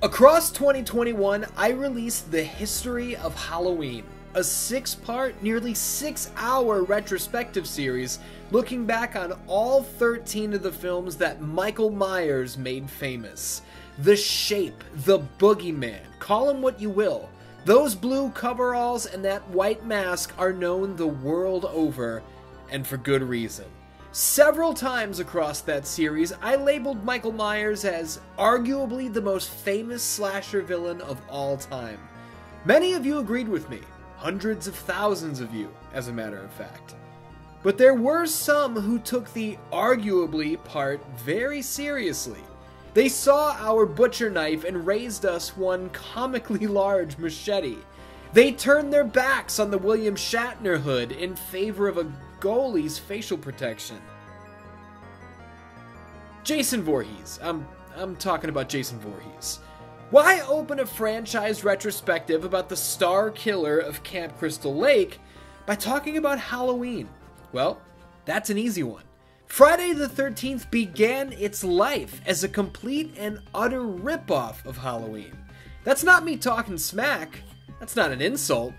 Across 2021, I released The History of Halloween, a 6-part, nearly 6-hour retrospective series looking back on all 13 of the films that Michael Myers made famous. The Shape, the Boogeyman, call him what you will. Those blue coveralls and that white mask are known the world over, and for good reason. Several times across that series, I labeled Michael Myers as arguably the most famous slasher villain of all time. Many of you agreed with me, hundreds of thousands of you, as a matter of fact. But there were some who took the arguably part very seriously. They saw our butcher knife and raised us one comically large machete. They turned their backs on the William Shatner hood in favor of a goalie's facial protection. Jason Voorhees. I'm talking about Jason Voorhees. Why open a franchise retrospective about the star killer of Camp Crystal Lake by talking about Halloween? Well, that's an easy one. Friday the 13th began its life as a complete and utter ripoff of Halloween. That's not me talking smack. That's not an insult.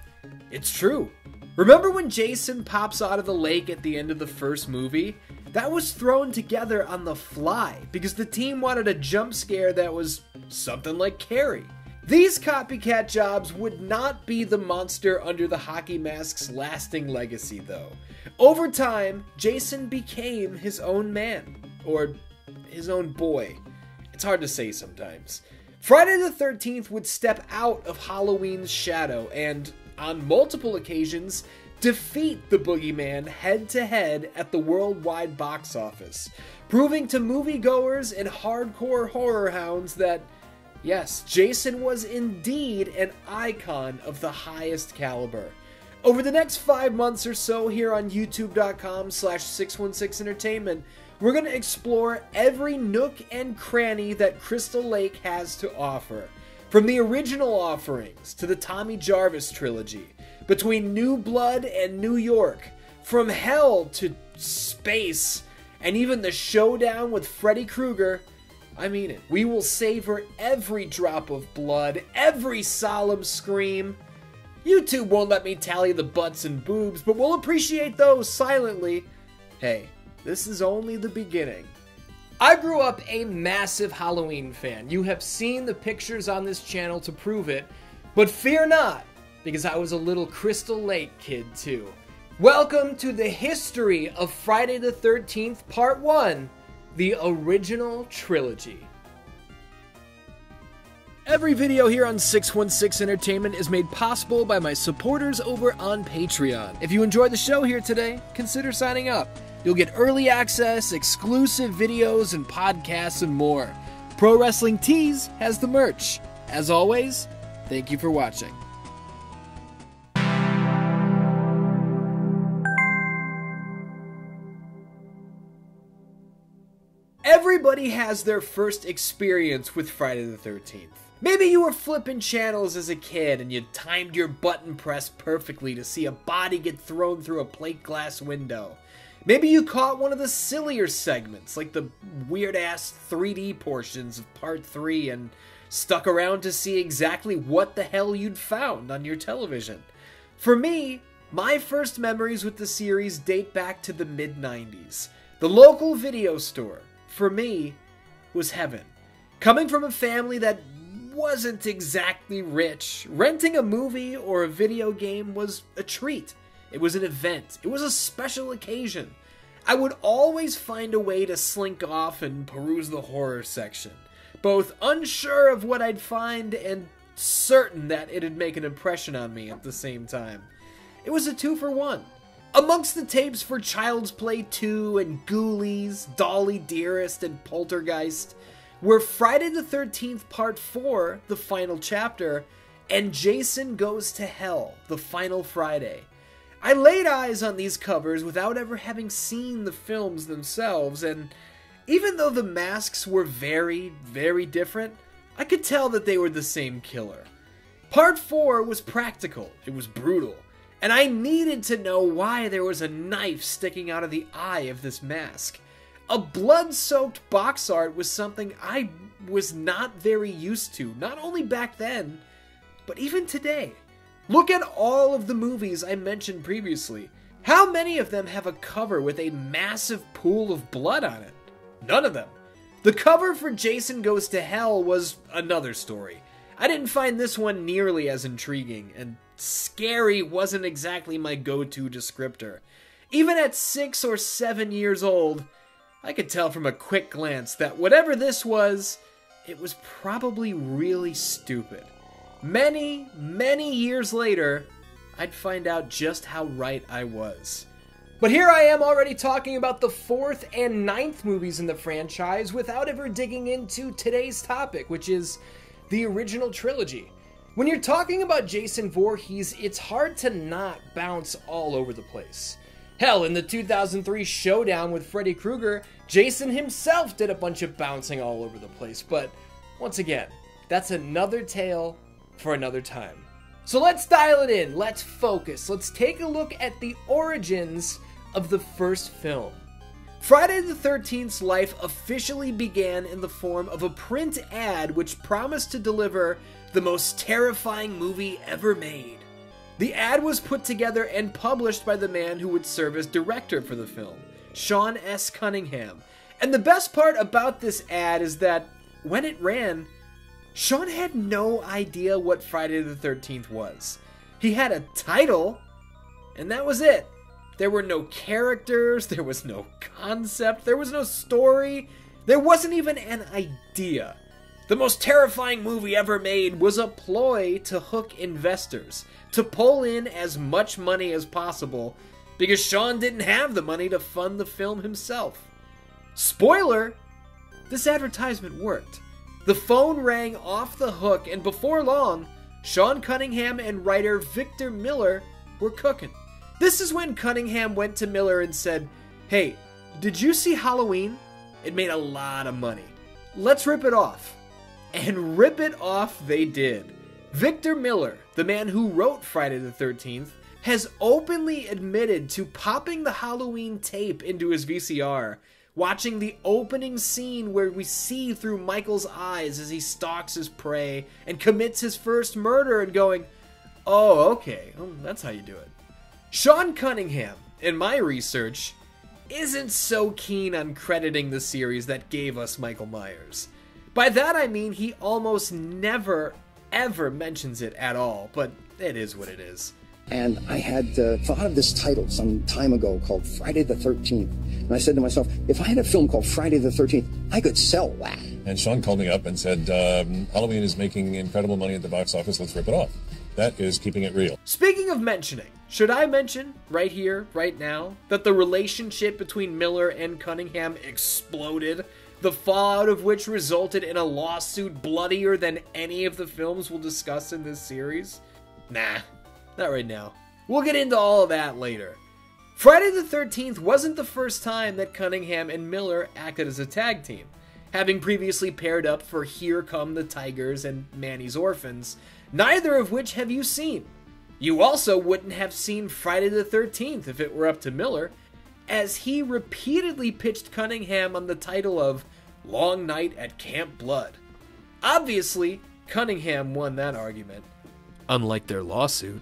It's true. Remember when Jason pops out of the lake at the end of the first movie? That was thrown together on the fly because the team wanted a jump scare that was something like Carrie. These copycat jobs would not be the monster under the hockey mask's lasting legacy, though. Over time, Jason became his own man. Or his own boy. It's hard to say sometimes. Friday the 13th would step out of Halloween's shadow and, on multiple occasions, defeat the Boogeyman head-to-head at the worldwide box office, proving to moviegoers and hardcore horror hounds that, yes, Jason was indeed an icon of the highest caliber. Over the next 5 months or so here on youtube.com/616entertainment, we're going to explore every nook and cranny that Crystal Lake has to offer. From the original offerings to the Tommy Jarvis trilogy, between New Blood and New York, from hell to space, and even the showdown with Freddy Krueger, I mean it. We will savor every drop of blood, every solemn scream. YouTube won't let me tally the butts and boobs, but we'll appreciate those silently. Hey, this is only the beginning. I grew up a massive Halloween fan. You have seen the pictures on this channel to prove it, but fear not, because I was a little Crystal Lake kid too. Welcome to the history of Friday the 13th Part 1, the original trilogy. Every video here on 616 Entertainment is made possible by my supporters over on Patreon. If you enjoyed the show here today, consider signing up. You'll get early access, exclusive videos and podcasts, and more. Pro Wrestling Tees has the merch. As always, thank you for watching. Everybody has their first experience with Friday the 13th. Maybe you were flipping channels as a kid and you timed your button press perfectly to see a body get thrown through a plate glass window. Maybe you caught one of the sillier segments, like the weird-ass 3D portions of Part 3, and stuck around to see exactly what the hell you'd found on your television. For me, my first memories with the series date back to the mid-90s. The local video store, for me, was heaven. Coming from a family that wasn't exactly rich, renting a movie or a video game was a treat. It was an event. It was a special occasion. I would always find a way to slink off and peruse the horror section, both unsure of what I'd find and certain that it'd make an impression on me at the same time. It was a 2-for-1. Amongst the tapes for Child's Play 2 and Ghoulies, Dolly Dearest, and Poltergeist were Friday the 13th Part 4, the final chapter, and Jason Goes to Hell, the final Friday. I laid eyes on these covers without ever having seen the films themselves, and even though the masks were very, very different, I could tell that they were the same killer. Part 4 was practical, it was brutal, and I needed to know why there was a knife sticking out of the eye of this mask. A blood-soaked box art was something I was not very used to, not only back then, but even today. Look at all of the movies I mentioned previously. How many of them have a cover with a massive pool of blood on it? None of them. The cover for Jason Goes to Hell was another story. I didn't find this one nearly as intriguing, and scary wasn't exactly my go-to descriptor. Even at 6 or 7 years old, I could tell from a quick glance that whatever this was, it was probably really stupid. Many, many years later, I'd find out just how right I was. But here I am already talking about the 4th and 9th movies in the franchise without ever digging into today's topic, which is the original trilogy. When you're talking about Jason Voorhees, it's hard to not bounce all over the place. Hell, in the 2003 showdown with Freddy Krueger, Jason himself did a bunch of bouncing all over the place, but once again, that's another tale for another time. So let's dial it in, let's focus, let's take a look at the origins of the first film. Friday the 13th's life officially began in the form of a print ad which promised to deliver the most terrifying movie ever made. The ad was put together and published by the man who would serve as director for the film, Sean S. Cunningham. And the best part about this ad is that when it ran, Sean had no idea what Friday the 13th was. He had a title, and that was it. There were no characters, there was no concept, there was no story, there wasn't even an idea. The most terrifying movie ever made was a ploy to hook investors, to pull in as much money as possible, because Sean didn't have the money to fund the film himself. Spoiler, this advertisement worked. The phone rang off the hook, and before long, Sean Cunningham and writer Victor Miller were cooking. This is when Cunningham went to Miller and said, "Hey, did you see Halloween? It made a lot of money. Let's rip it off." And rip it off they did. Victor Miller, the man who wrote Friday the 13th, has openly admitted to popping the Halloween tape into his VCR, watching the opening scene where we see through Michael's eyes as he stalks his prey and commits his first murder and going, "Oh, okay, that's how you do it." Sean Cunningham, in my research, isn't so keen on crediting the series that gave us Michael Myers. By that I mean he almost never, ever mentions it at all, but it is what it is. And I had thought of this title some time ago called Friday the 13th. And I said to myself, if I had a film called Friday the 13th, I could sell that. And Sean called me up and said, Halloween is making incredible money at the box office, let's rip it off. That is keeping it real. Speaking of mentioning, should I mention right here, right now, that the relationship between Miller and Cunningham exploded, the fallout of which resulted in a lawsuit bloodier than any of the films we'll discuss in this series? Nah, not right now. We'll get into all of that later. Friday the 13th wasn't the first time that Cunningham and Miller acted as a tag team, having previously paired up for Here Come the Tigers and Manny's Orphans, neither of which have you seen. You also wouldn't have seen Friday the 13th if it were up to Miller, as he repeatedly pitched Cunningham on the title of Long Night at Camp Blood. Obviously, Cunningham won that argument, unlike their lawsuit.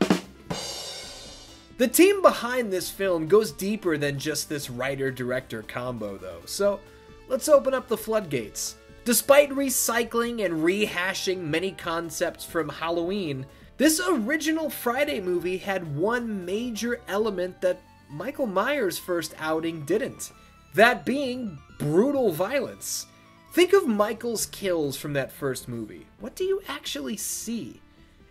The team behind this film goes deeper than just this writer-director combo though, so let's open up the floodgates. Despite recycling and rehashing many concepts from Halloween, this original Friday movie had one major element that Michael Myers' first outing didn't, that being brutal violence. Think of Michael's kills from that first movie. What do you actually see?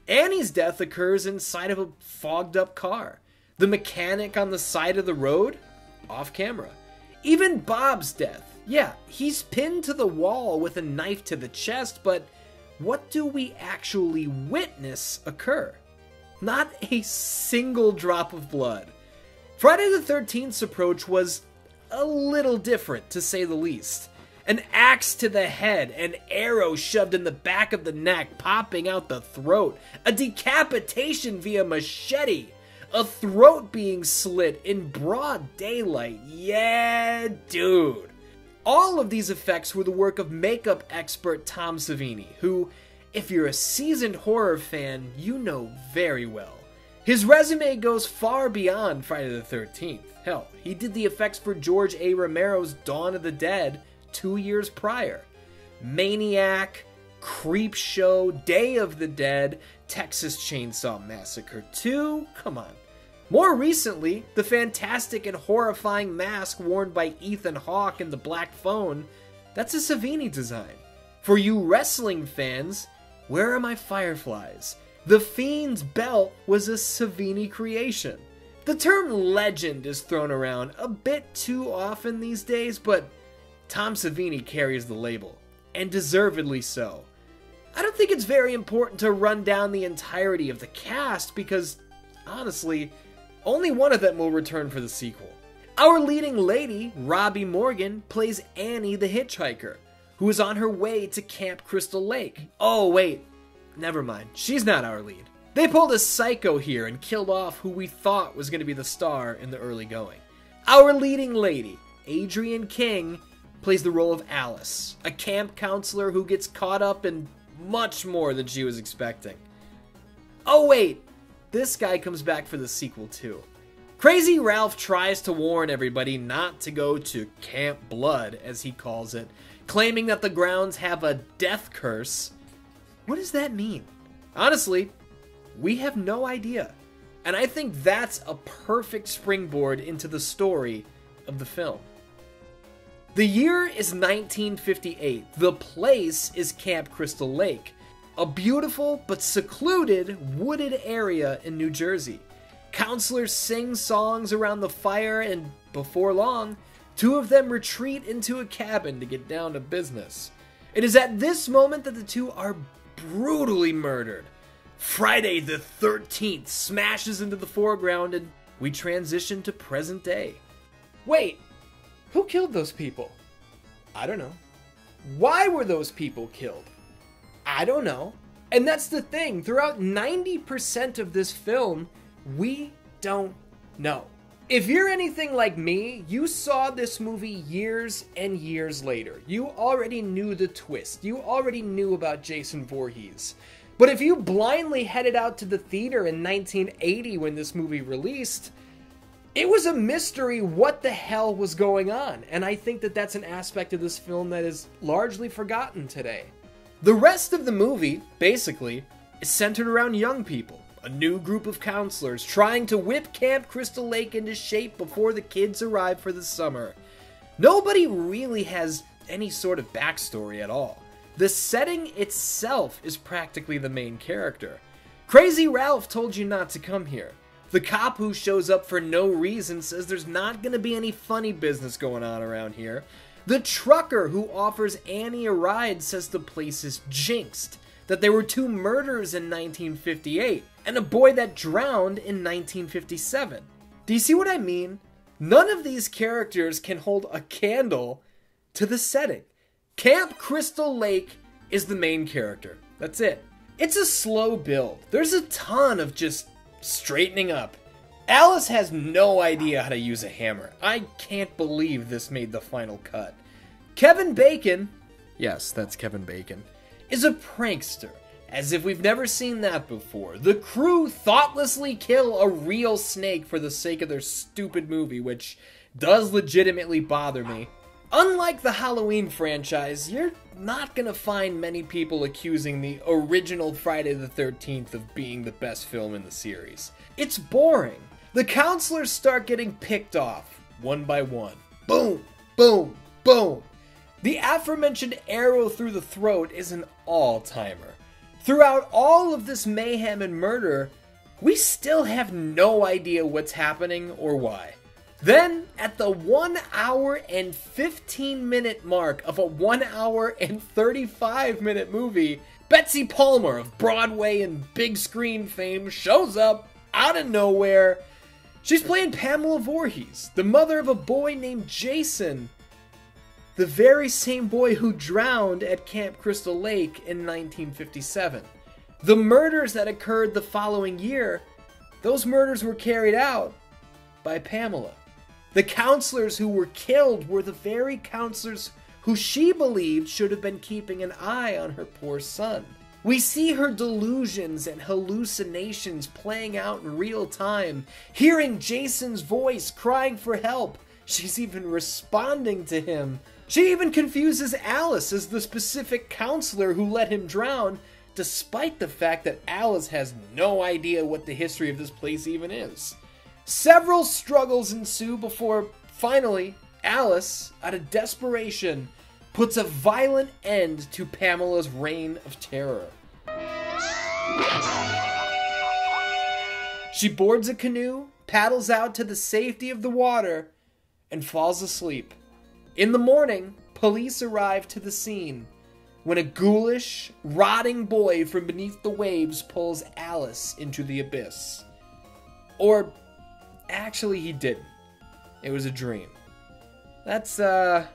Annie's death occurs inside of a fogged up car. The mechanic on the side of the road? Off camera. Even Bob's death. Yeah, he's pinned to the wall with a knife to the chest, but what do we actually witness occur? Not a single drop of blood. Friday the 13th's approach was a little different, to say the least. An axe to the head, an arrow shoved in the back of the neck, popping out the throat, a decapitation via machete, a throat being slit in broad daylight. Yeah, dude. All of these effects were the work of makeup expert Tom Savini, who, if you're a seasoned horror fan, you know very well. His resume goes far beyond Friday the 13th. Hell, he did the effects for George A. Romero's Dawn of the Dead 2 years prior. Maniac, Creepshow, Day of the Dead, Texas Chainsaw Massacre 2, come on. More recently, the fantastic and horrifying mask worn by Ethan Hawke in The Black Phone, that's a Savini design. For you wrestling fans, where are my fireflies? The Fiend's belt was a Savini creation. The term legend is thrown around a bit too often these days, but Tom Savini carries the label, and deservedly so. I don't think it's very important to run down the entirety of the cast because, honestly, only one of them will return for the sequel. Our leading lady, Robbie Morgan, plays Annie the Hitchhiker, who is on her way to Camp Crystal Lake. Oh wait, never mind, she's not our lead. They pulled a psycho here and killed off who we thought was going to be the star in the early going. Our leading lady, Adrienne King, plays the role of Alice, a camp counselor who gets caught up in much more than she was expecting. Oh wait, this guy comes back for the sequel too. Crazy Ralph tries to warn everybody not to go to Camp Blood, as he calls it, claiming that the grounds have a death curse. What does that mean? Honestly, we have no idea. And I think that's a perfect springboard into the story of the film. The year is 1958. The place is Camp Crystal Lake, a beautiful but secluded wooded area in New Jersey. Counselors sing songs around the fire, and before long, two of them retreat into a cabin to get down to business. It is at this moment that the two are brutally murdered. Friday the 13th smashes into the foreground, and we transition to present day. Wait, who killed those people? I don't know. Why were those people killed? I don't know. And that's the thing, throughout 90% of this film, we don't know. If you're anything like me, you saw this movie years and years later. You already knew the twist. You already knew about Jason Voorhees. But if you blindly headed out to the theater in 1980 when this movie released, it was a mystery what the hell was going on. And I think that that's an aspect of this film that is largely forgotten today. The rest of the movie, basically, is centered around young people. A new group of counselors trying to whip Camp Crystal Lake into shape before the kids arrive for the summer. Nobody really has any sort of backstory at all. The setting itself is practically the main character. Crazy Ralph told you not to come here. The cop who shows up for no reason says there's not going to be any funny business going on around here. The trucker who offers Annie a ride says the place is jinxed, that there were 2 murders in 1958, and a boy that drowned in 1957. Do you see what I mean? None of these characters can hold a candle to the setting. Camp Crystal Lake is the main character. That's it. It's a slow build. There's a ton of just straightening up. Alice has no idea how to use a hammer. I can't believe this made the final cut. Kevin Bacon, yes, that's Kevin Bacon, is a prankster, as if we've never seen that before. The crew thoughtlessly kill a real snake for the sake of their stupid movie, which does legitimately bother me. Unlike the Halloween franchise, you're not gonna find many people accusing the original Friday the 13th of being the best film in the series. It's boring. The counselors start getting picked off, one by one. Boom, boom, boom. The aforementioned arrow through the throat is an all-timer. Throughout all of this mayhem and murder, we still have no idea what's happening or why. Then, at the 1 hour and 15 minute mark of a 1 hour and 35 minute movie, Betsy Palmer of Broadway and big screen fame shows up out of nowhere. She's playing Pamela Voorhees, the mother of a boy named Jason, the very same boy who drowned at Camp Crystal Lake in 1957. The murders that occurred the following year, those murders were carried out by Pamela. The counselors who were killed were the very counselors who she believed should have been keeping an eye on her poor son. We see her delusions and hallucinations playing out in real time, hearing Jason's voice crying for help. She's even responding to him. She even confuses Alice as the specific counselor who let him drown, despite the fact that Alice has no idea what the history of this place even is. Several struggles ensue before, finally, Alice, out of desperation, puts a violent end to Pamela's reign of terror. She boards a canoe, paddles out to the safety of the water, and falls asleep. In the morning, police arrive to the scene when a ghoulish, rotting boy from beneath the waves pulls Alice into the abyss. Or, actually, he didn't. It was a dream. That's a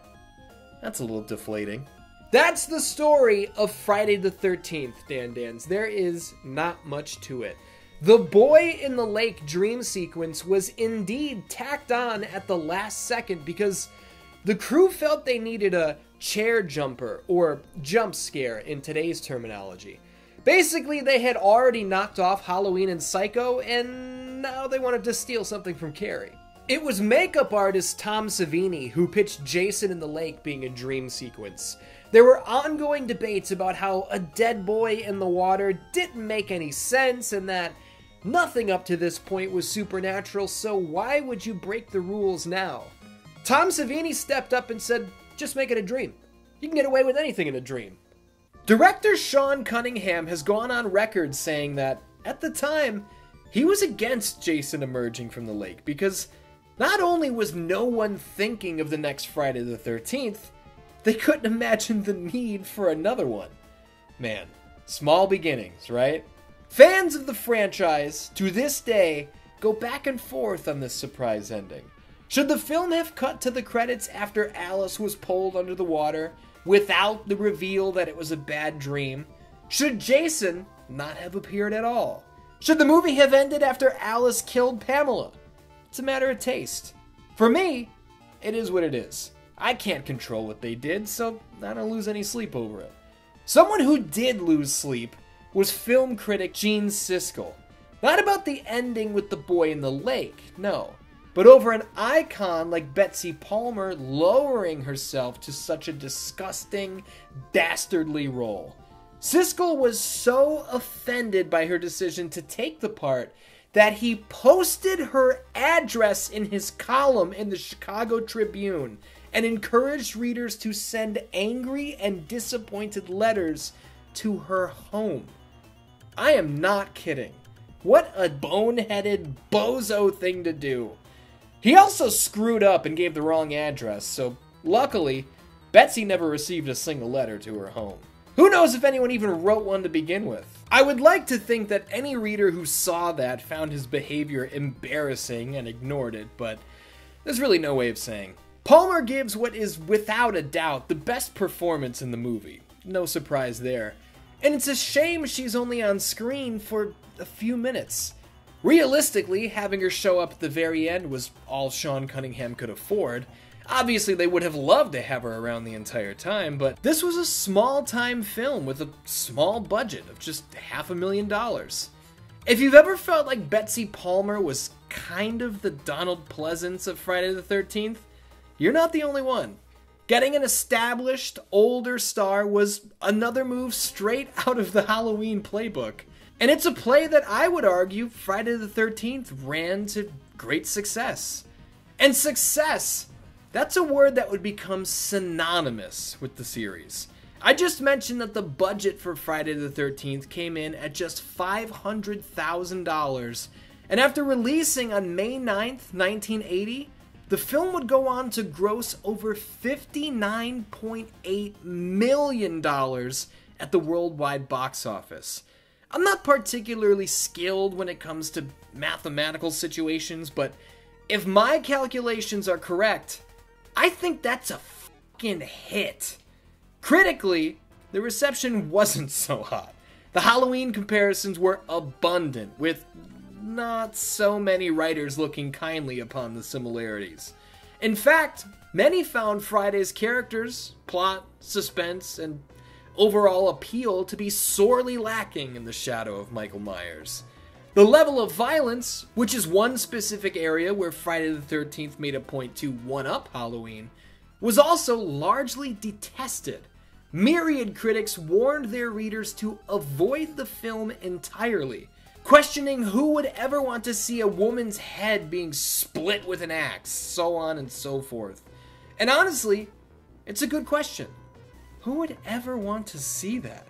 little deflating. That's the story of Friday the 13th, Dan Dans. There is not much to it. The boy in the lake dream sequence was indeed tacked on at the last second because the crew felt they needed a chair jumper, or jump scare in today's terminology. Basically, they had already knocked off Halloween and Psycho, and now they wanted to steal something from Carrie. It was makeup artist Tom Savini who pitched Jason in the Lake being a dream sequence. There were ongoing debates about how a dead boy in the water didn't make any sense and that nothing up to this point was supernatural, so why would you break the rules now? Tom Savini stepped up and said, just make it a dream. You can get away with anything in a dream. Director Sean Cunningham has gone on record saying that, at the time, he was against Jason emerging from the lake because not only was no one thinking of the next Friday the 13th, they couldn't imagine the need for another one. Man, small beginnings, right? Fans of the franchise, to this day, go back and forth on this surprise ending. Should the film have cut to the credits after Alice was pulled under the water, without the reveal that it was a bad dream? Should Jason not have appeared at all? Should the movie have ended after Alice killed Pamela? It's a matter of taste. For me, it is what it is. I can't control what they did, so I don't lose any sleep over it. Someone who did lose sleep was film critic Gene Siskel. Not about the ending with the boy in the lake, no, but over an icon like Betsy Palmer lowering herself to such a disgusting, dastardly role. Siskel was so offended by her decision to take the part that he posted her address in his column in the Chicago Tribune and encouraged readers to send angry and disappointed letters to her home. I am not kidding. What a boneheaded bozo thing to do. He also screwed up and gave the wrong address, so luckily, Betsy never received a single letter to her home. Who knows if anyone even wrote one to begin with? I would like to think that any reader who saw that found his behavior embarrassing and ignored it, but there's really no way of saying. Palmer gives what is without a doubt the best performance in the movie. No surprise there. And it's a shame she's only on screen for a few minutes. Realistically, having her show up at the very end was all Sean Cunningham could afford. Obviously, they would have loved to have her around the entire time, but this was a small-time film with a small budget of just $500,000. If you've ever felt like Betsy Palmer was kind of the Donald Pleasance of Friday the 13th, you're not the only one. Getting an established, older star was another move straight out of the Halloween playbook. And it's a play that I would argue Friday the 13th ran to great success. And success, that's a word that would become synonymous with the series. I just mentioned that the budget for Friday the 13th came in at just $500,000. And after releasing on May 9th, 1980, the film would go on to gross over $59.8 million at the worldwide box office. I'm not particularly skilled when it comes to mathematical situations, but if my calculations are correct, I think that's a fucking hit. Critically, the reception wasn't so hot. The Halloween comparisons were abundant, with not so many writers looking kindly upon the similarities. In fact, many found Friday's characters, plot, suspense, and overall appeal to be sorely lacking in the shadow of Michael Myers. The level of violence, which is one specific area where Friday the 13th made a point to one-up Halloween, was also largely detested. Myriad critics warned their readers to avoid the film entirely, questioning who would ever want to see a woman's head being split with an axe, so on and so forth. And honestly, it's a good question. Who would ever want to see that?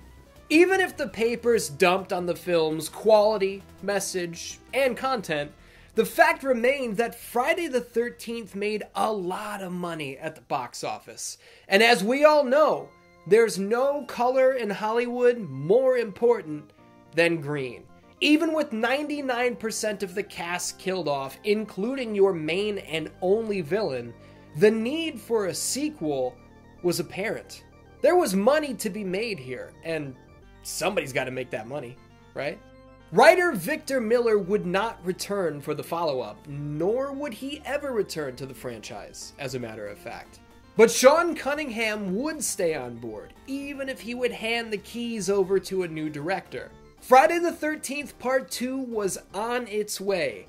Even if the papers dumped on the film's quality, message, and content, the fact remained that Friday the 13th made a lot of money at the box office. And as we all know, there's no color in Hollywood more important than green. Even with 99% of the cast killed off, including your main and only villain, the need for a sequel was apparent. There was money to be made here, and somebody's got to make that money, right? Writer Victor Miller would not return for the follow-up, nor would he ever return to the franchise, as a matter of fact. But Sean Cunningham would stay on board, even if he would hand the keys over to a new director. Friday the 13th Part 2 was on its way.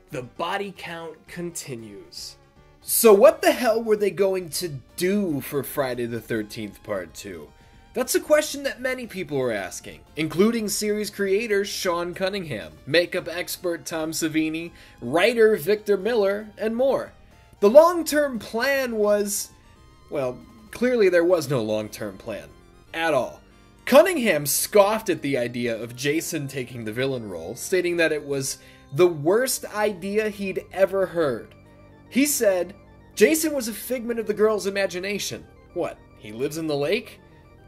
The body count continues. So what the hell were they going to do for Friday the 13th Part 2? That's a question that many people were asking, including series creator Sean Cunningham, makeup expert Tom Savini, writer Victor Miller, and more. The long-term plan was... well, clearly there was no long-term plan. At all. Cunningham scoffed at the idea of Jason taking the villain role, stating that it was the worst idea he'd ever heard. He said, Jason was a figment of the girl's imagination. What, he lives in the lake?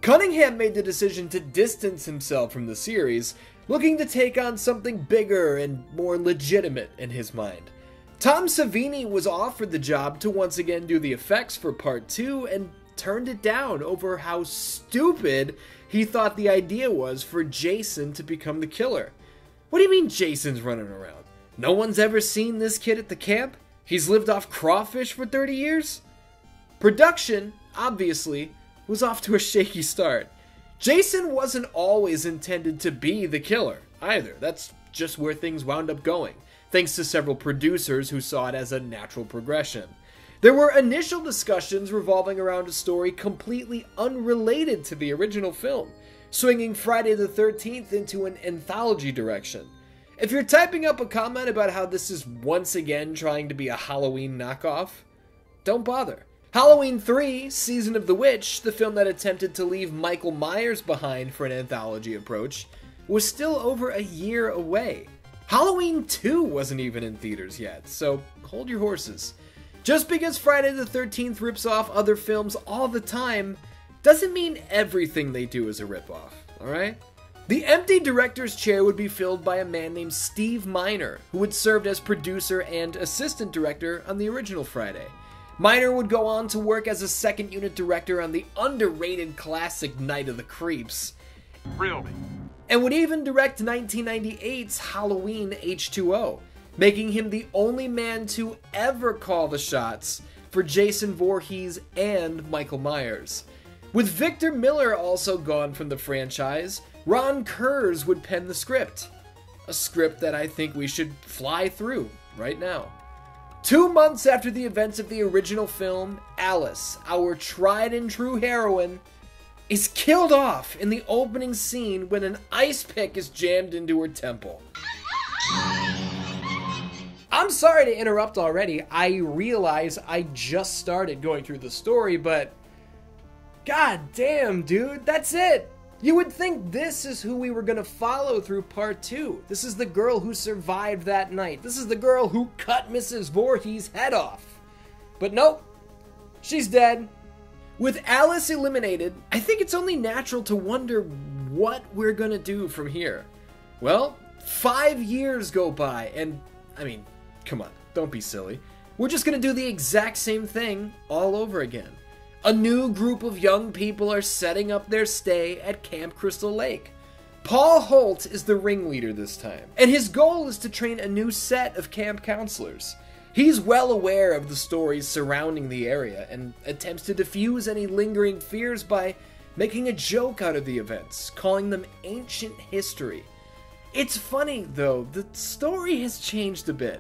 Cunningham made the decision to distance himself from the series, looking to take on something bigger and more legitimate in his mind. Tom Savini was offered the job to once again do the effects for Part 2 and turned it down over how stupid he thought the idea was for Jason to become the killer. What do you mean Jason's running around? No one's ever seen this kid at the camp? He's lived off crawfish for 30 years? Production, obviously, was off to a shaky start. Jason wasn't always intended to be the killer, either. That's just where things wound up going, thanks to several producers who saw it as a natural progression. There were initial discussions revolving around a story completely unrelated to the original film, swinging Friday the 13th into an anthology direction. If you're typing up a comment about how this is once again trying to be a Halloween knockoff, don't bother. Halloween 3, Season of the Witch, the film that attempted to leave Michael Myers behind for an anthology approach, was still over a year away. Halloween 2 wasn't even in theaters yet, so hold your horses. Just because Friday the 13th rips off other films all the time doesn't mean everything they do is a ripoff, alright? The empty director's chair would be filled by a man named Steve Miner, who had served as producer and assistant director on the original Friday. Miner would go on to work as a second unit director on the underrated classic Night of the Creeps. Really? And would even direct 1998's Halloween H2O, making him the only man to ever call the shots for Jason Voorhees and Michael Myers. With Victor Miller also gone from the franchise, Ron Kurz would pen the script. A script that I think we should fly through right now. 2 months after the events of the original film, Alice, our tried and true heroine, is killed off in the opening scene when an ice pick is jammed into her temple. I'm sorry to interrupt already. I realize I just started going through the story, but god damn, dude, that's it. You would think this is who we were going to follow through Part 2. This is the girl who survived that night. This is the girl who cut Mrs. Voorhees' head off. But nope, she's dead. With Alice eliminated, I think it's only natural to wonder what we're going to do from here. Well, 5 years go by, and, I mean, come on, don't be silly. We're just going to do the exact same thing all over again. A new group of young people are setting up their stay at Camp Crystal Lake. Paul Holt is the ringleader this time, and his goal is to train a new set of camp counselors. He's well aware of the stories surrounding the area and attempts to diffuse any lingering fears by making a joke out of the events, calling them ancient history. It's funny, though, the story has changed a bit.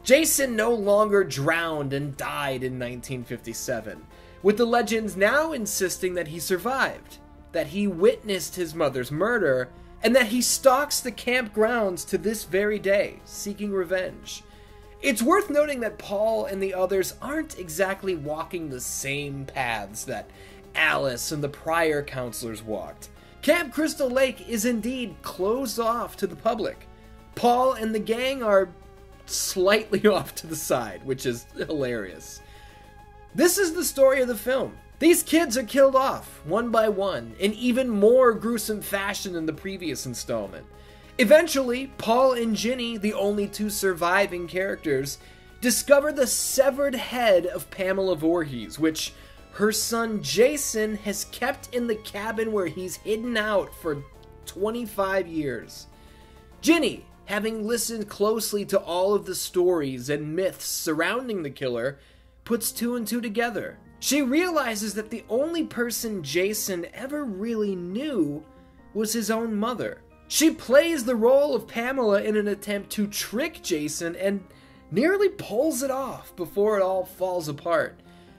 Jason no longer drowned and died in 1957, with the legends now insisting that he survived, that he witnessed his mother's murder, and that he stalks the campgrounds to this very day, seeking revenge. It's worth noting that Paul and the others aren't exactly walking the same paths that Alice and the prior counselors walked. Camp Crystal Lake is indeed closed off to the public. Paul and the gang are slightly off to the side, which is hilarious. This is the story of the film. These kids are killed off, one by one, in even more gruesome fashion than the previous installment. Eventually, Paul and Ginny, the only two surviving characters, discover the severed head of Pamela Voorhees, which her son Jason has kept in the cabin where he's hidden out for 25 years. Ginny, having listened closely to all of the stories and myths surrounding the killer, puts two and two together. She realizes that the only person Jason ever really knew was his own mother. She plays the role of Pamela in an attempt to trick Jason and nearly pulls it off before it all falls apart.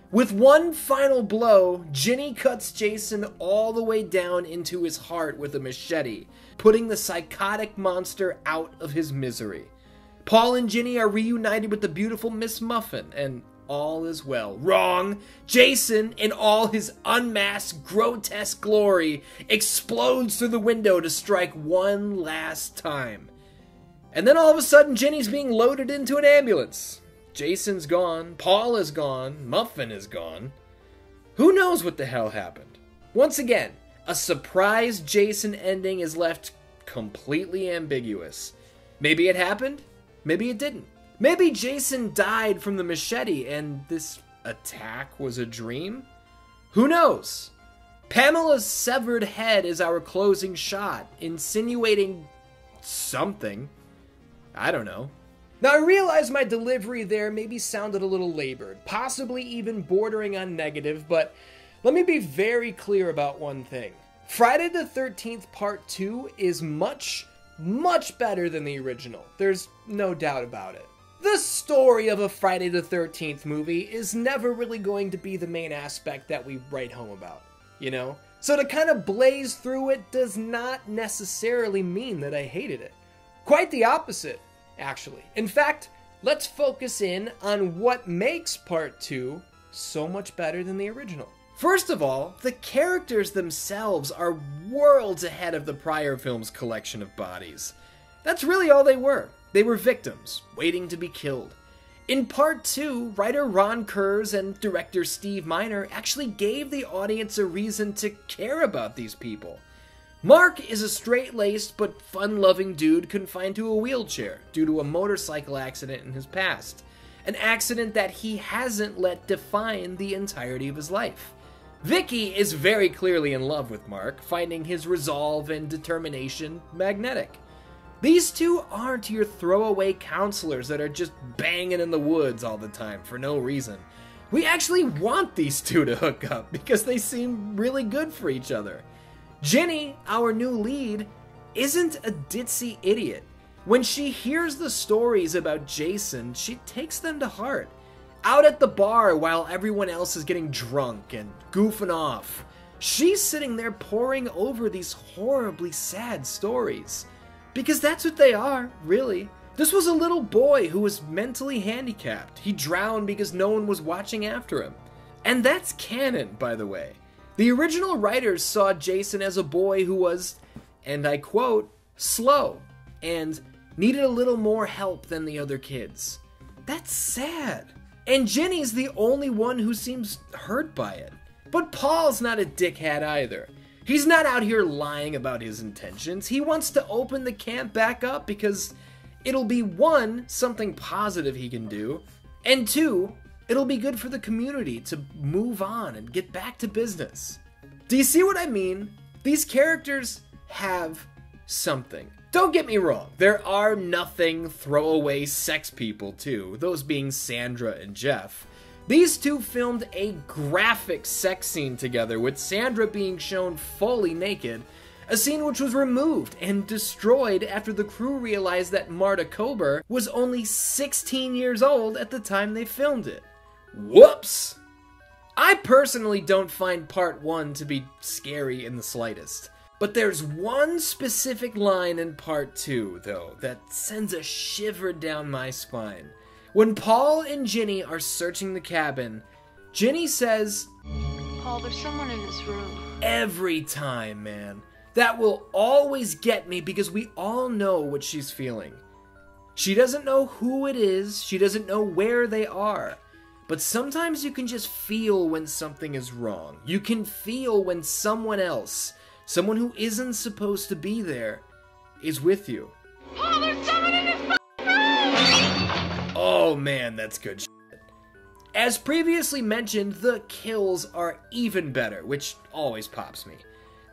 With one final blow, Ginny cuts Jason all the way down into his heart with a machete, putting the psychotic monster out of his misery. Paul and Ginny are reunited with the beautiful Miss Muffin, and all is well. Wrong! Jason, in all his unmasked, grotesque glory, explodes through the window to strike one last time. And then all of a sudden, Ginny's being loaded into an ambulance. Jason's gone, Paul is gone, Muffin is gone. Who knows what the hell happened? Once again, a surprise Jason ending is left completely ambiguous. Maybe it happened, maybe it didn't. Maybe Jason died from the machete and this attack was a dream? Who knows? Pamela's severed head is our closing shot, insinuating something. I don't know. Now, I realize my delivery there maybe sounded a little labored, possibly even bordering on negative, but let me be very clear about one thing. Friday the 13th Part 2 is much, much better than the original. There's no doubt about it. The story of a Friday the 13th movie is never really going to be the main aspect that we write home about, you know? So to kind of blaze through it does not necessarily mean that I hated it. Quite the opposite, actually. In fact, let's focus in on what makes Part 2 so much better than the original. First of all, the characters themselves are worlds ahead of the prior film's collection of bodies. That's really all they were. They were victims, waiting to be killed. In Part 2, writer Ron Kurz and director Steve Miner actually gave the audience a reason to care about these people. Mark is a straight-laced but fun-loving dude confined to a wheelchair due to a motorcycle accident in his past. An accident that he hasn't let define the entirety of his life. Vicky is very clearly in love with Mark, finding his resolve and determination magnetic. These two aren't your throwaway counselors that are just banging in the woods all the time for no reason. We actually want these two to hook up because they seem really good for each other. Ginny, our new lead, isn't a ditzy idiot. When she hears the stories about Jason, she takes them to heart. Out at the bar while everyone else is getting drunk and goofing off, she's sitting there poring over these horribly sad stories. Because that's what they are, really. This was a little boy who was mentally handicapped. He drowned because no one was watching after him. And that's canon, by the way. The original writers saw Jason as a boy who was, and I quote, slow, and needed a little more help than the other kids. That's sad. And Ginny's the only one who seems hurt by it. But Paul's not a dickhead either. He's not out here lying about his intentions. He wants to open the camp back up because it'll be, one, something positive he can do, and two, it'll be good for the community to move on and get back to business. Do you see what I mean? These characters have something. Don't get me wrong, there are nothing throwaway sex people too, those being Sandra and Jeff. These two filmed a graphic sex scene together, with Sandra being shown fully naked, a scene which was removed and destroyed after the crew realized that Marta Kober was only 16 years old at the time they filmed it. Whoops! I personally don't find part 1 to be scary in the slightest. But there's one specific line in part 2, though, that sends a shiver down my spine. When Paul and Ginny are searching the cabin, Ginny says, "Paul, there's someone in this room." Every time, man. That will always get me because we all know what she's feeling. She doesn't know who it is, she doesn't know where they are. But sometimes you can just feel when something is wrong. You can feel when someone else, someone who isn't supposed to be there, is with you. Paul, there's someone in this room! Oh man, that's good shit. As previously mentioned, the kills are even better, which always pops me.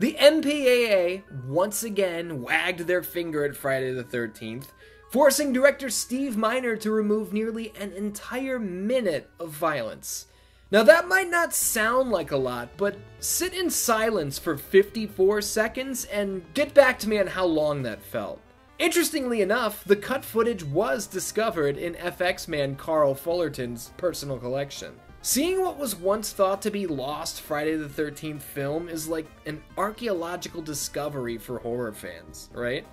The MPAA once again wagged their finger at Friday the 13th, forcing director Steve Miner to remove nearly an entire minute of violence. Now that might not sound like a lot, but sit in silence for 54 seconds and get back to me on how long that felt. Interestingly enough, the cut footage was discovered in FX man Carl Fullerton's personal collection. Seeing what was once thought to be lost Friday the 13th film is like an archaeological discovery for horror fans, right?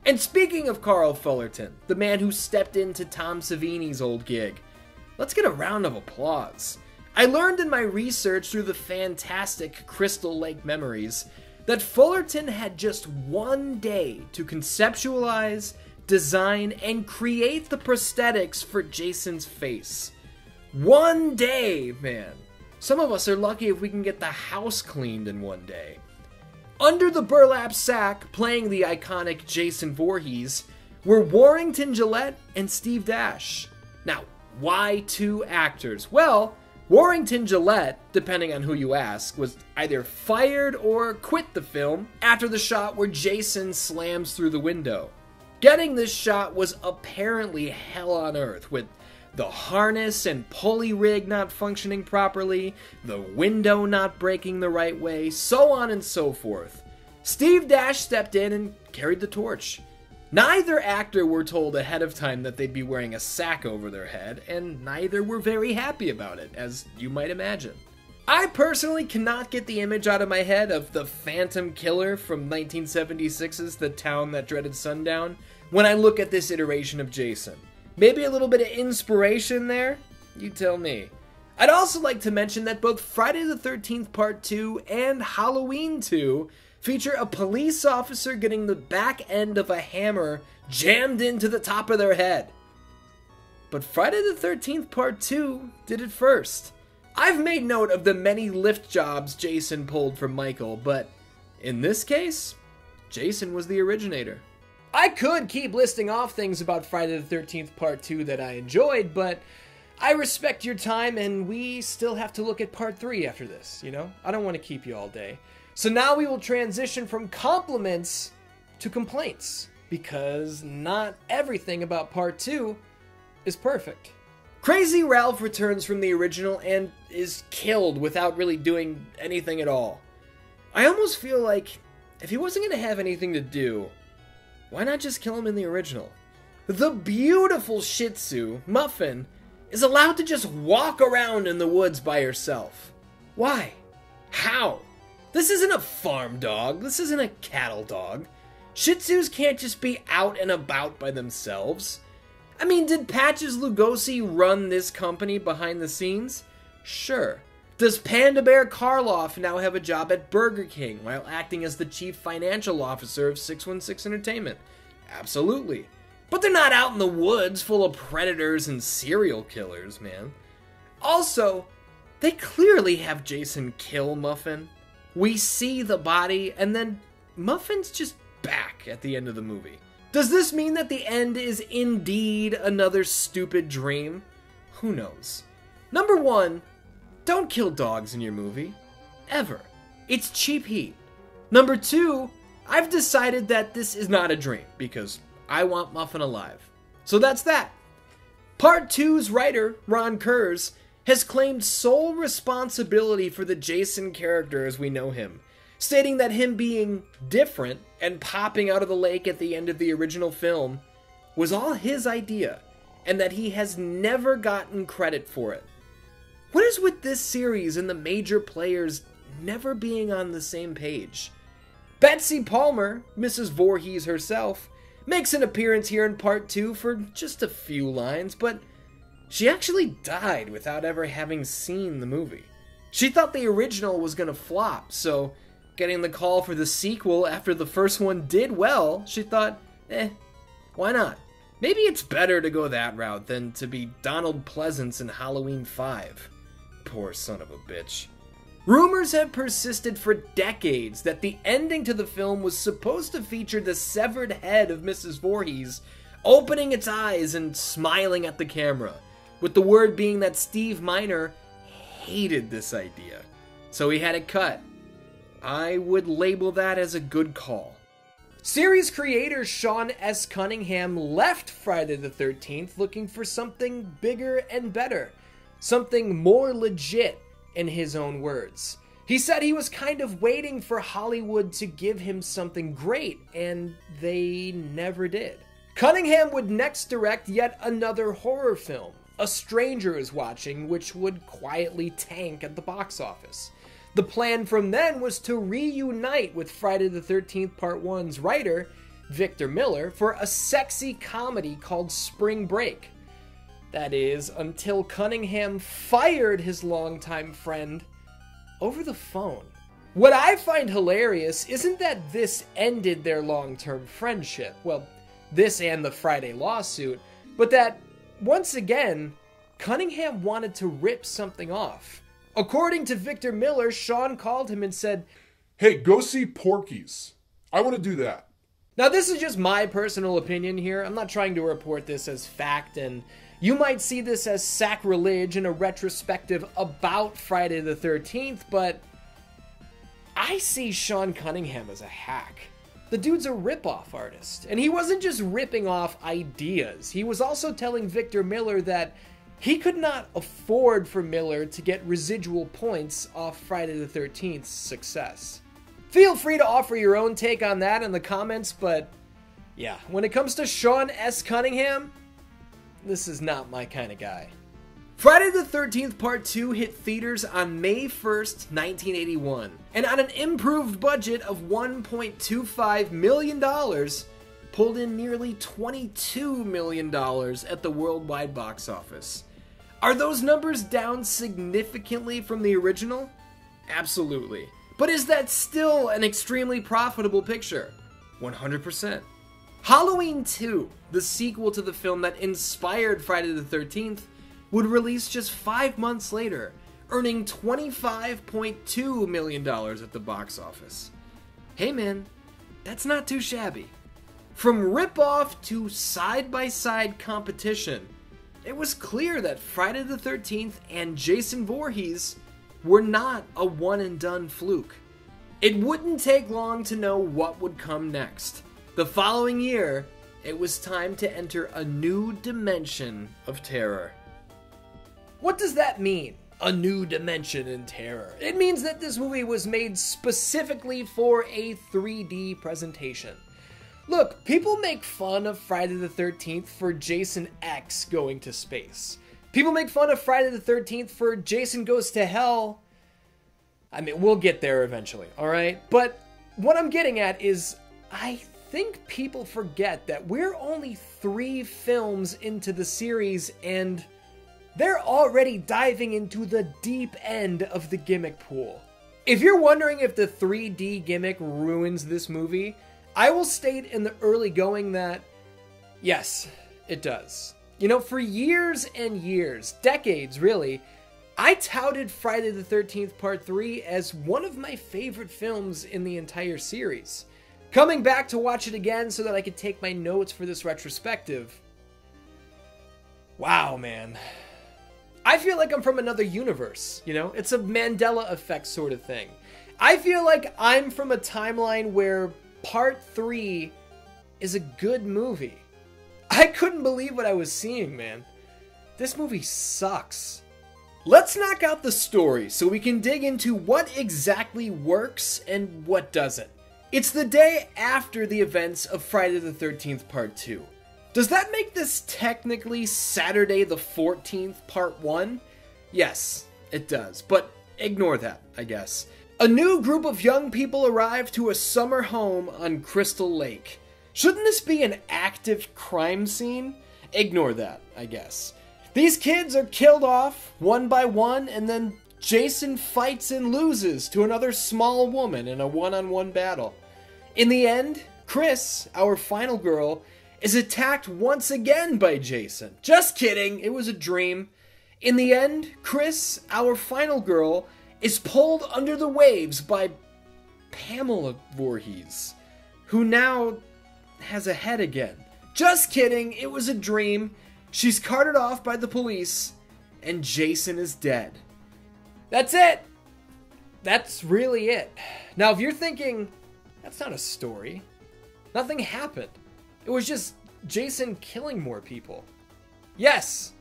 And speaking of Carl Fullerton, the man who stepped into Tom Savini's old gig, let's get a round of applause. I learned in my research through the fantastic Crystal Lake Memories that Fullerton had just one day to conceptualize, design, and create the prosthetics for Jason's face. One day, man. Some of us are lucky if we can get the house cleaned in one day. Under the burlap sack, playing the iconic Jason Voorhees, were Warrington Gillette and Steve Dash. Now, why two actors? Well, Warrington Gillette, depending on who you ask, was either fired or quit the film after the shot where Jason slams through the window. Getting this shot was apparently hell on earth, with the harness and pulley rig not functioning properly, the window not breaking the right way, so on and so forth. Steve Dash stepped in and carried the torch. Neither actor were told ahead of time that they'd be wearing a sack over their head, and neither were very happy about it, as you might imagine. I personally cannot get the image out of my head of the Phantom Killer from 1976's The Town That Dreaded Sundown when I look at this iteration of Jason. Maybe a little bit of inspiration there? You tell me. I'd also like to mention that both Friday the 13th Part 2 and Halloween 2 feature a police officer getting the back end of a hammer jammed into the top of their head. But Friday the 13th Part 2 did it first. I've made note of the many lift jobs Jason pulled from Michael, but in this case, Jason was the originator. I could keep listing off things about Friday the 13th Part 2 that I enjoyed, but I respect your time and we still have to look at Part 3 after this, you know? I don't want to keep you all day. So now we will transition from compliments to complaints, because not everything about Part 2 is perfect. Crazy Ralph returns from the original and is killed without really doing anything at all. I almost feel like if he wasn't going to have anything to do, why not just kill him in the original? The beautiful Shih Tzu, Muffin, is allowed to just walk around in the woods by herself. Why? How? This isn't a farm dog. This isn't a cattle dog. Shih Tzus can't just be out and about by themselves. I mean, did Patches Lugosi run this company behind the scenes? Sure. Does Panda Bear Karloff now have a job at Burger King while acting as the chief financial officer of 616 Entertainment? Absolutely. But they're not out in the woods full of predators and serial killers, man. Also, they clearly have Jason kill Muffin. We see the body, and then Muffin's just back at the end of the movie. Does this mean that the end is indeed another stupid dream? Who knows? Number one, don't kill dogs in your movie. Ever. It's cheap heat. Number two, I've decided that this is not a dream because I want Muffin alive. So that's that. Part 2's writer, Ron Kurz, has claimed sole responsibility for the Jason character as we know him, stating that him being different and popping out of the lake at the end of the original film was all his idea, and that he has never gotten credit for it. What is with this series and the major players never being on the same page? Betsy Palmer, Mrs. Voorhees herself, makes an appearance here in Part 2 for just a few lines, but she actually died without ever having seen the movie. She thought the original was gonna flop, so getting the call for the sequel after the first one did well, she thought, why not? Maybe it's better to go that route than to be Donald Pleasance in Halloween 5. Poor son of a bitch. Rumors have persisted for decades that the ending to the film was supposed to feature the severed head of Mrs. Voorhees opening its eyes and smiling at the camera, with the word being that Steve Miner hated this idea, so he had it cut. I would label that as a good call. Series creator Sean S. Cunningham left Friday the 13th looking for something bigger and better, something more legit in his own words. He said he was kind of waiting for Hollywood to give him something great, and they never did. Cunningham would next direct yet another horror film, A Stranger Is Watching, which would quietly tank at the box office. The plan from then was to reunite with Friday the 13th Part 1's writer, Victor Miller, for a sexy comedy called Spring Break. That is, until Cunningham fired his longtime friend over the phone. What I find hilarious isn't that this ended their long-term friendship, well, this and the Friday lawsuit, but that, once again, Cunningham wanted to rip something off. According to Victor Miller, Sean called him and said, "Hey, go see Porky's. I want to do that." Now, this is just my personal opinion here. I'm not trying to report this as fact, and you might see this as sacrilege in a retrospective about Friday the 13th, but I see Sean Cunningham as a hack. The dude's a rip-off artist, and he wasn't just ripping off ideas. He was also telling Victor Miller that he could not afford for Miller to get residual points off Friday the 13th's success. Feel free to offer your own take on that in the comments, but yeah, when it comes to Sean S. Cunningham, this is not my kind of guy. Friday the 13th Part 2 hit theaters on May 1st, 1981, and on an improved budget of $1.25 million, pulled in nearly $22 million at the worldwide box office. Are those numbers down significantly from the original? Absolutely. But is that still an extremely profitable picture? 100%. Halloween 2, the sequel to the film that inspired Friday the 13th, would release just 5 months later, earning $25.2 million at the box office. Hey man, that's not too shabby. From rip-off to side-by-side competition, it was clear that Friday the 13th and Jason Voorhees were not a one-and-done fluke. It wouldn't take long to know what would come next. The following year, it was time to enter a new dimension of terror. What does that mean? A new dimension in terror. It means that this movie was made specifically for a 3D presentation. Look, people make fun of Friday the 13th for Jason X going to space. People make fun of Friday the 13th for Jason Goes to Hell. I mean, we'll get there eventually, alright? But what I'm getting at is, I think people forget that we're only 3 films into the series and they're already diving into the deep end of the gimmick pool. If you're wondering if the 3D gimmick ruins this movie, I will state in the early going that, yes, it does. You know, for years and years, decades really, I touted Friday the 13th Part 3 as one of my favorite films in the entire series. Coming back to watch it again so that I could take my notes for this retrospective. Wow, man. I feel like I'm from another universe, you know? It's a Mandela effect sort of thing. I feel like I'm from a timeline where Part 3 is a good movie. I couldn't believe what I was seeing, man. This movie sucks. Let's knock out the story so we can dig into what exactly works and what doesn't. It's the day after the events of Friday the 13th Part 2. Does that make this technically Saturday the 14th Part 1? Yes, it does, but ignore that, I guess. A new group of young people arrive to a summer home on Crystal Lake. Shouldn't this be an active crime scene? Ignore that, I guess. These kids are killed off one by one, and then Jason fights and loses to another small woman in a one-on-one battle. In the end, Chris, our final girl, is attacked once again by Jason. Just kidding, it was a dream. In the end, Chris, our final girl, is pulled under the waves by Pamela Voorhees, who now has a head again. Just kidding, it was a dream. She's carted off by the police, and Jason is dead. That's it. That's really it. Now, if you're thinking, that's not a story. Nothing happened. It was just Jason killing more people. Yes,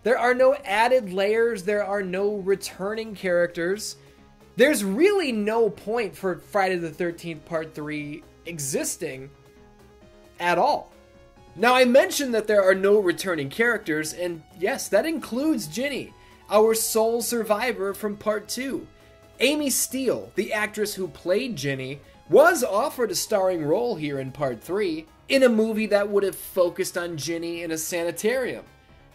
there are no added layers. There are no returning characters. There's really no point for Friday the 13th Part 3 existing at all. Now, I mentioned that there are no returning characters, and yes, that includes Ginny, our sole survivor from Part 2. Amy Steele, the actress who played Ginny, was offered a starring role here in Part 3 in a movie that would have focused on Ginny in a sanitarium.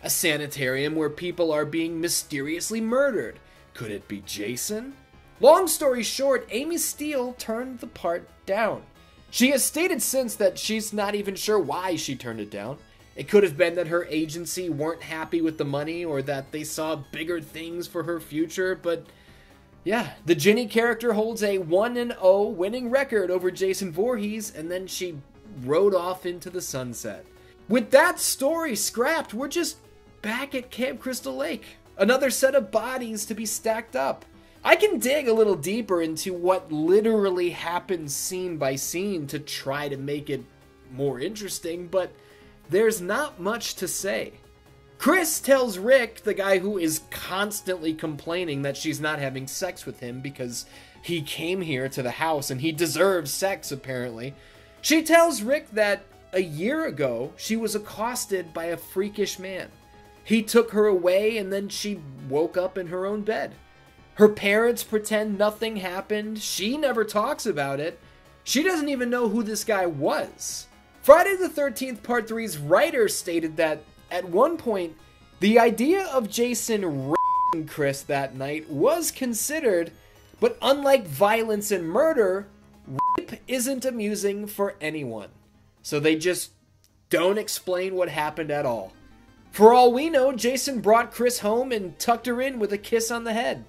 A sanitarium where people are being mysteriously murdered. Could it be Jason? Long story short, Amy Steele turned the part down. She has stated since that she's not even sure why she turned it down. It could have been that her agency weren't happy with the money or that they saw bigger things for her future, but yeah, the Ginny character holds a 1-0 winning record over Jason Voorhees, and then she rode off into the sunset. With that story scrapped, we're just back at Camp Crystal Lake. Another set of bodies to be stacked up. I can dig a little deeper into what literally happens scene by scene to try to make it more interesting, but there's not much to say. Chris tells Rick, the guy who is constantly complaining that she's not having sex with him because he came here to the house and he deserves sex apparently. She tells Rick that a year ago she was accosted by a freakish man. He took her away and then she woke up in her own bed. Her parents pretend nothing happened. She never talks about it. She doesn't even know who this guy was. Friday the 13th Part 3's writer stated that at one point, the idea of Jason raping Chris that night was considered, but unlike violence and murder, rape isn't amusing for anyone. So they just don't explain what happened at all. For all we know, Jason brought Chris home and tucked her in with a kiss on the head.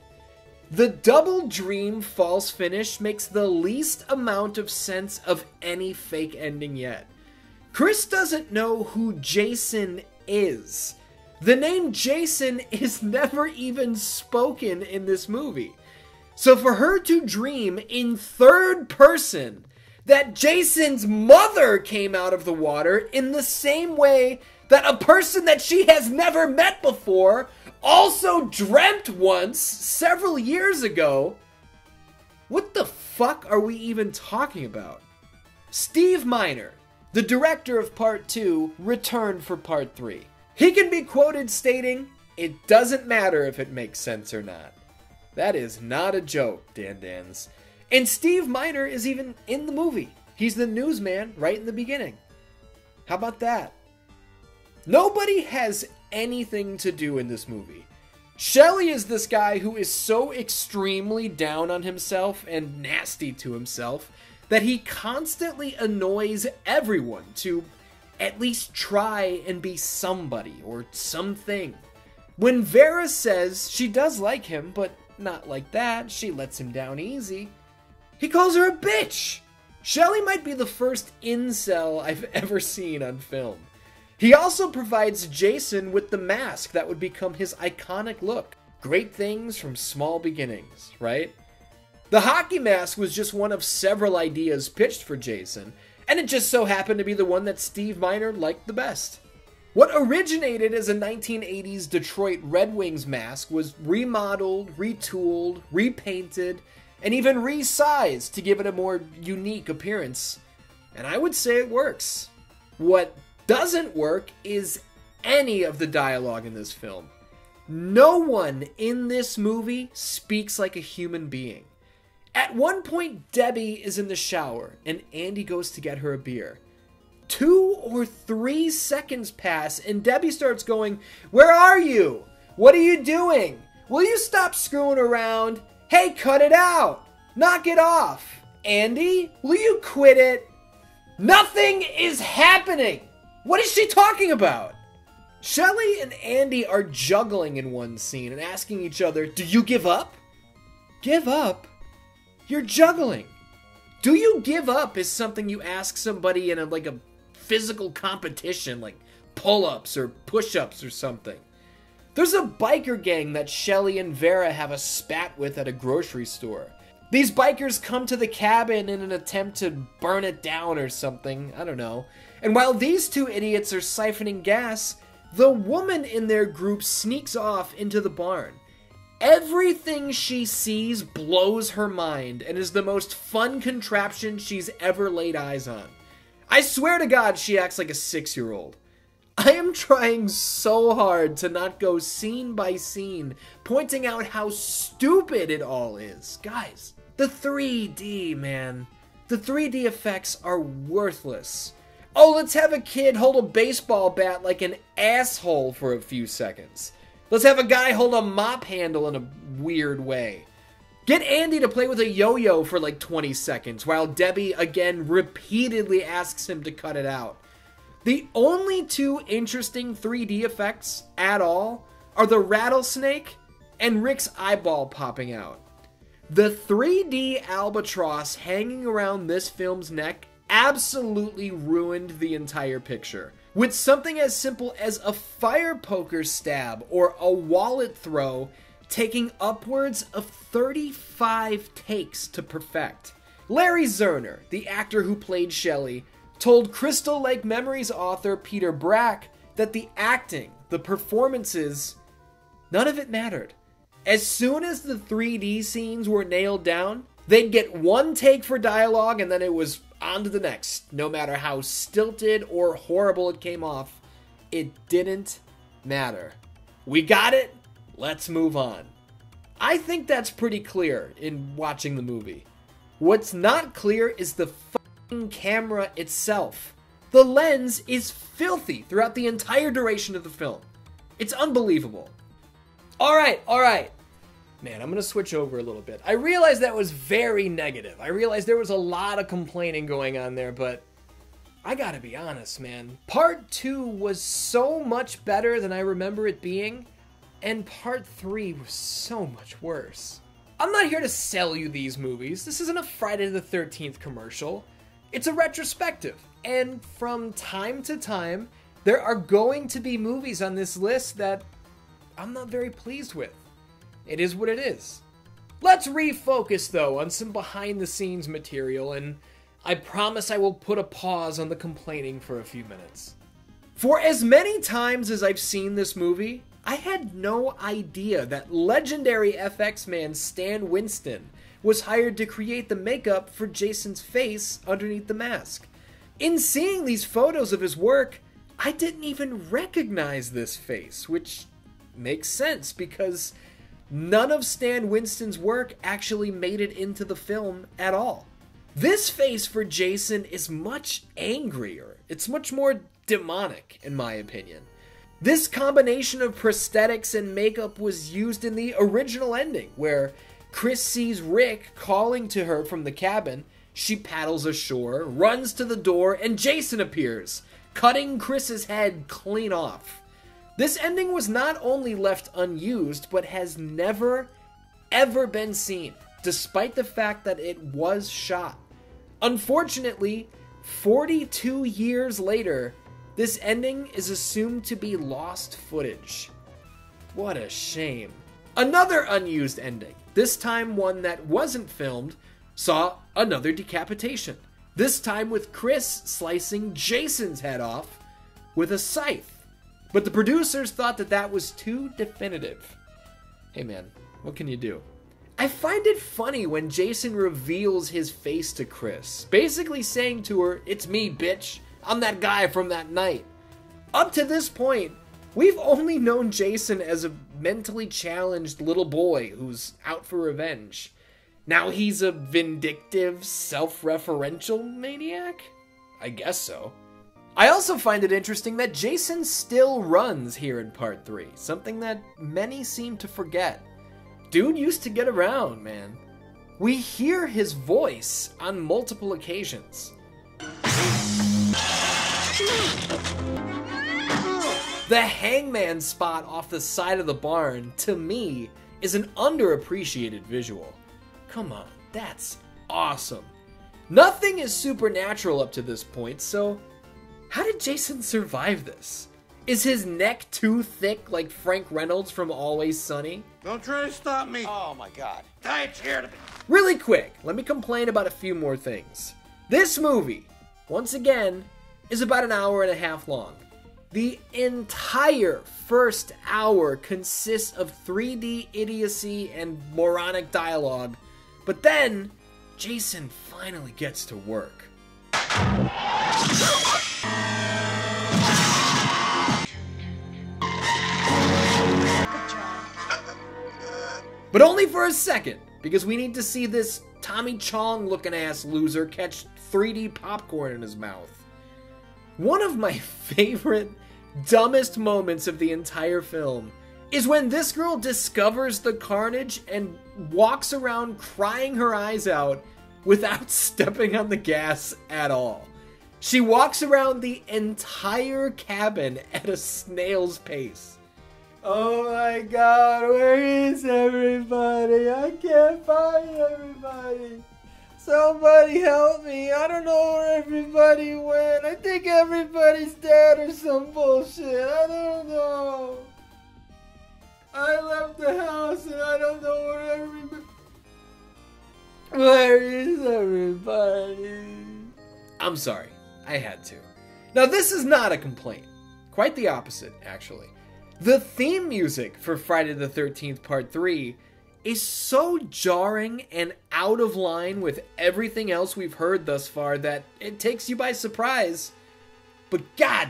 The double dream false finish makes the least amount of sense of any fake ending yet. Chris doesn't know who Jason is. The name Jason is never even spoken in this movie. So for her to dream in third person that Jason's mother came out of the water in the same way that a person that she has never met before also dreamt once several years ago. What the fuck are we even talking about? Steve Miner, the director of Part 2, returned for Part 3. He can be quoted stating, "It doesn't matter if it makes sense or not." That is not a joke, Dan Dans. And Steve Miner is even in the movie. He's the newsman right in the beginning. How about that? Nobody has anything to do in this movie. Shelley is this guy who is so extremely down on himself and nasty to himself that he constantly annoys everyone to at least try and be somebody or something. When Vera says she does like him, but not like that, she lets him down easy, he calls her a bitch. Shelley might be the first incel I've ever seen on film. He also provides Jason with the mask that would become his iconic look. Great things from small beginnings, right? The hockey mask was just one of several ideas pitched for Jason, and it just so happened to be the one that Steve Miner liked the best. What originated as a 1980s Detroit Red Wings mask was remodeled, retooled, repainted, and even resized to give it a more unique appearance. And I would say it works. What doesn't work is any of the dialogue in this film. No one in this movie speaks like a human being. At one point, Debbie is in the shower, and Andy goes to get her a beer. 2 or 3 seconds pass, and Debbie starts going, "Where are you? What are you doing? Will you stop screwing around? Hey, cut it out! Knock it off! Andy, will you quit it?" Nothing is happening! What is she talking about? Shelley and Andy are juggling in one scene and asking each other, "Do you give up?" Give up? You're juggling. Do you give up is something you ask somebody in a physical competition, like pull-ups or push-ups or something. There's a biker gang that Shelley and Vera have a spat with at a grocery store. These bikers come to the cabin in an attempt to burn it down or something, I don't know. And while these two idiots are siphoning gas, the woman in their group sneaks off into the barn. Everything she sees blows her mind and is the most fun contraption she's ever laid eyes on. I swear to God, she acts like a 6-year-old. I am trying so hard to not go scene by scene, pointing out how stupid it all is. Guys, the 3D, man. The 3D effects are worthless. Oh, let's have a kid hold a baseball bat like an asshole for a few seconds. Let's have a guy hold a mop handle in a weird way. Get Andy to play with a yo-yo for like 20 seconds, while Debbie again repeatedly asks him to cut it out. The only 2 interesting 3D effects at all are the rattlesnake and Rick's eyeball popping out. The 3D albatross hanging around this film's neck absolutely ruined the entire picture. With something as simple as a fire poker stab or a wallet throw taking upwards of 35 takes to perfect. Larry Zerner, the actor who played Shelley, told Crystal Lake Memories author Peter Brack that the acting, the performances, none of it mattered. As soon as the 3D scenes were nailed down, they'd get 1 take for dialogue and then it was on to the next. No matter how stilted or horrible it came off, it didn't matter. We got it? Let's move on. I think that's pretty clear in watching the movie. What's not clear is the fucking camera itself. The lens is filthy throughout the entire duration of the film. It's unbelievable. Alright. Man, I'm gonna switch over a little bit. I realized that was very negative. I realized there was a lot of complaining going on there, but I gotta be honest, man. Part 2 was so much better than I remember it being, and Part 3 was so much worse. I'm not here to sell you these movies. This isn't a Friday the 13th commercial. It's a retrospective, and from time to time, there are going to be movies on this list that I'm not very pleased with. It is what it is. Let's refocus, though, on some behind-the-scenes material, and I promise I will put a pause on the complaining for a few minutes. For as many times as I've seen this movie, I had no idea that legendary FX man Stan Winston was hired to create the makeup for Jason's face underneath the mask. In seeing these photos of his work, I didn't even recognize this face, which makes sense because none of Stan Winston's work actually made it into the film at all. This face for Jason is much angrier. It's much more demonic, in my opinion. This combination of prosthetics and makeup was used in the original ending, where Chris sees Rick calling to her from the cabin. She paddles ashore, runs to the door, and Jason appears, cutting Chris's head clean off. This ending was not only left unused, but has never, ever been seen, despite the fact that it was shot. Unfortunately, 42 years later, this ending is assumed to be lost footage. What a shame. Another unused ending, this time one that wasn't filmed, saw another decapitation. This time with Chris slicing Jason's head off with a scythe. But the producers thought that that was too definitive. Hey man, what can you do? I find it funny when Jason reveals his face to Chris, basically saying to her, "It's me, bitch. I'm that guy from that night." Up to this point, we've only known Jason as a mentally challenged little boy who's out for revenge. Now he's a vindictive, self-referential maniac? I guess so. I also find it interesting that Jason still runs here in Part 3, something that many seem to forget. Dude used to get around, man. We hear his voice on multiple occasions. The hangman spot off the side of the barn, to me, is an underappreciated visual. Come on, that's awesome. Nothing is supernatural up to this point, so how did Jason survive this? Is his neck too thick like Frank Reynolds from Always Sunny? Don't try to stop me. Oh my God. I'm scared of it. Really quick, let me complain about a few more things. This movie, once again, is about an hour and a half long. The entire first hour consists of 3D idiocy and moronic dialogue, but then Jason finally gets to work. But only for a second, because we need to see this Tommy Chong looking ass loser catch 3D popcorn in his mouth. One of my favorite, dumbest moments of the entire film is when this girl discovers the carnage and walks around crying her eyes out without stepping on the gas at all. She walks around the entire cabin at a snail's pace. Oh my God, where is everybody? I can't find everybody. Somebody help me. I don't know where everybody went. I think everybody's dead or some bullshit. I don't know. I left the house and I don't know where everybody... Where is everybody? I'm sorry. I had to. Now this is not a complaint. Quite the opposite, actually. The theme music for Friday the 13th Part 3 is so jarring and out of line with everything else we've heard thus far that it takes you by surprise. But god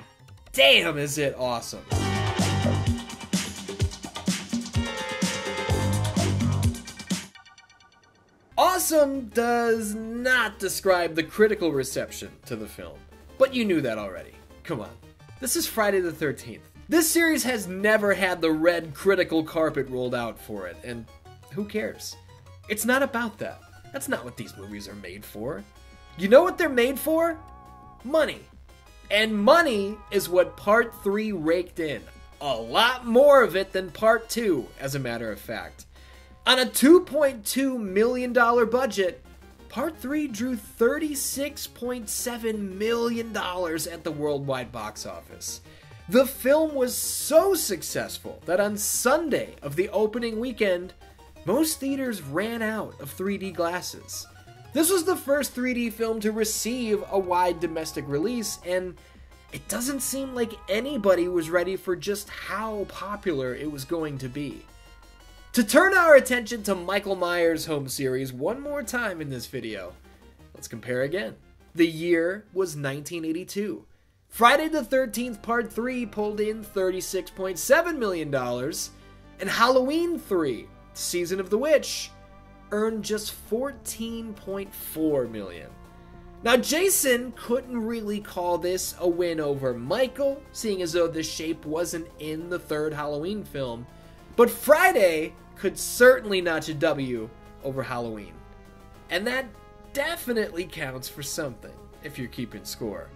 damn is it awesome. Awesome does not describe the critical reception to the film, but you knew that already. Come on. This is Friday the 13th. This series has never had the red critical carpet rolled out for it, and who cares? It's not about that. That's not what these movies are made for. You know what they're made for? Money. And money is what Part 3 raked in. A lot more of it than Part 2, as a matter of fact. On a $2.2 million budget, Part 3 drew $36.7 million at the worldwide box office. The film was so successful that on Sunday of the opening weekend, most theaters ran out of 3D glasses. This was the first 3D film to receive a wide domestic release, and it doesn't seem like anybody was ready for just how popular it was going to be. To turn our attention to Michael Myers' home series one more time in this video, let's compare again. The year was 1982. Friday the 13th Part 3 pulled in $36.7 million, and Halloween 3, Season of the Witch, earned just $14.4 million. Now Jason couldn't really call this a win over Michael, seeing as though The Shape wasn't in the third Halloween film, but Friday could certainly notch a W over Halloween. And that definitely counts for something, if you're keeping score.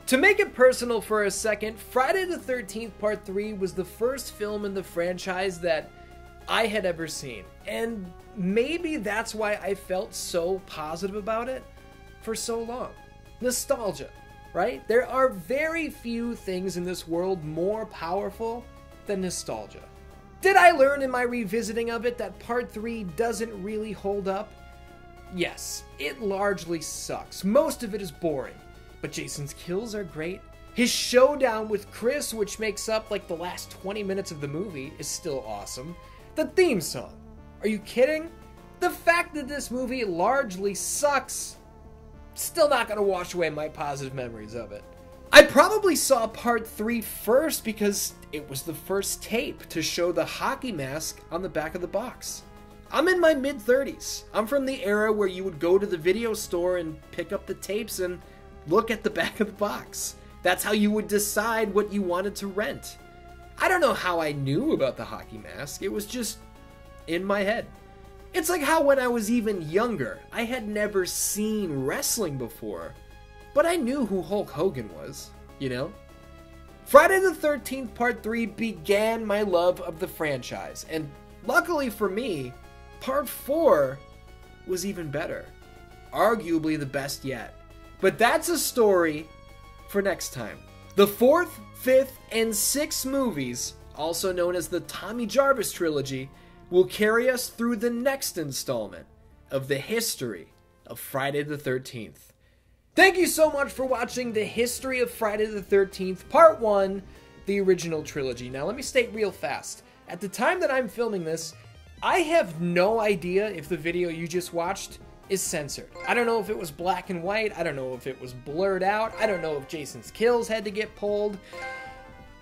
To make it personal for a second, Friday the 13th Part 3 was the first film in the franchise that I had ever seen. And maybe that's why I felt so positive about it for so long. Nostalgia, right? There are very few things in this world more powerful than nostalgia. Did I learn in my revisiting of it that Part 3 doesn't really hold up? Yes, it largely sucks. Most of it is boring, but Jason's kills are great. His showdown with Chris, which makes up like the last 20 minutes of the movie, is still awesome. The theme song. Are you kidding? The fact that this movie largely sucks, still not gonna wash away my positive memories of it. I probably saw Part 3 first because it was the first tape to show the hockey mask on the back of the box. I'm in my mid-30s. I'm from the era where you would go to the video store and pick up the tapes and look at the back of the box. That's how you would decide what you wanted to rent. I don't know how I knew about the hockey mask. It was just in my head. It's like how when I was even younger, I had never seen wrestling before, but I knew who Hulk Hogan was, you know? Friday the 13th Part 3 began my love of the franchise, and luckily for me, Part 4 was even better. Arguably the best yet. But that's a story for next time. The 4th, 5th, and 6th movies, also known as the Tommy Jarvis trilogy, will carry us through the next installment of the history of Friday the 13th. Thank you so much for watching the history of Friday the 13th, Part 1, the original trilogy. Now let me state real fast. At the time that I'm filming this, I have no idea if the video you just watched is censored. I don't know if it was black and white, I don't know if it was blurred out, I don't know if Jason's kills had to get pulled.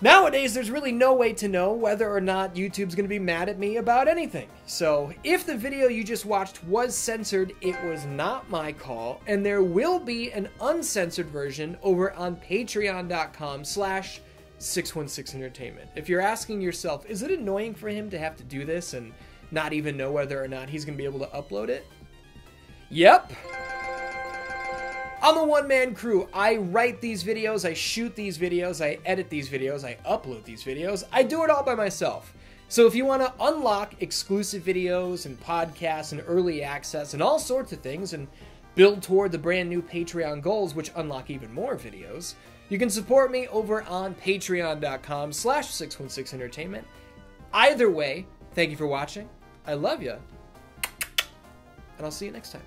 Nowadays, there's really no way to know whether or not YouTube's going to be mad at me about anything. So, if the video you just watched was censored, it was not my call, and there will be an uncensored version over on patreon.com/616entertainment. If you're asking yourself, is it annoying for him to have to do this and not even know whether or not he's going to be able to upload it? Yep. I'm a one-man crew. I write these videos, I shoot these videos, I edit these videos, I upload these videos. I do it all by myself. So if you want to unlock exclusive videos and podcasts and early access and all sorts of things and build toward the brand new Patreon goals, which unlock even more videos, you can support me over on patreon.com/616entertainment. Either way, thank you for watching. I love you. And I'll see you next time.